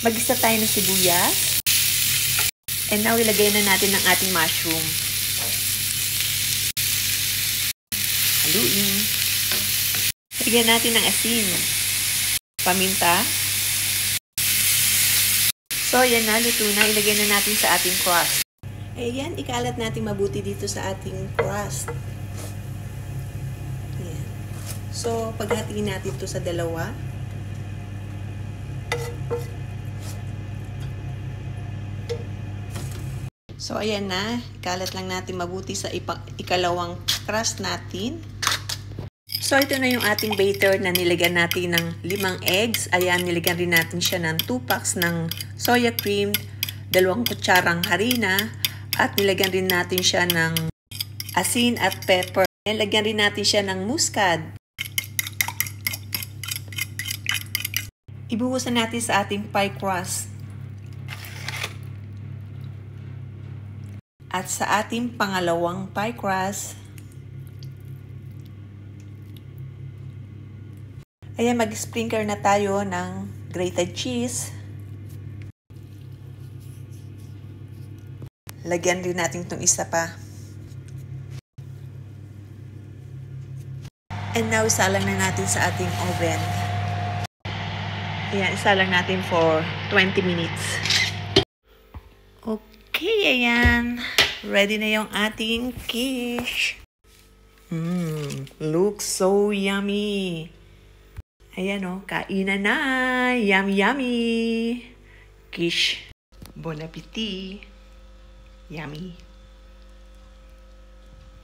Mag-isa tayo ng sibuyas. And now, ilagay na natin ang ating mushroom. Haluin. Lagyan natin ng asin. Paminta. So, yan na. Luto na. Ilagay na natin sa ating crust. Ayan, ikalat natin mabuti dito sa ating crust. Ayan. So, paghatiin natin ito sa dalawa. So, ayan na. Ikalat lang natin mabuti sa ikalawang crust natin. So, ito na yung ating batter na nilagyan natin ng 5 eggs. Ayan, nilagyan rin natin siya ng 2 packs ng soya cream, 2 kutsarang harina, at nilagyan rin natin siya ng asin at pepper. Nilagyan rin natin siya ng mustard. Ibuhusan natin sa ating pie crust. At sa ating pangalawang pie crust, ayan, mag-sprinkle na tayo ng grated cheese. Lagyan rin natin itong isa pa. And now, isa lang na natin sa ating oven. Ayan, isa lang natin for 20 minutes. Okay, ayan. Ready na yung ating quiche. Looks so yummy. Ayan o, kainan na. Yummy, yummy. Quiche. Bon appetit. Yummy.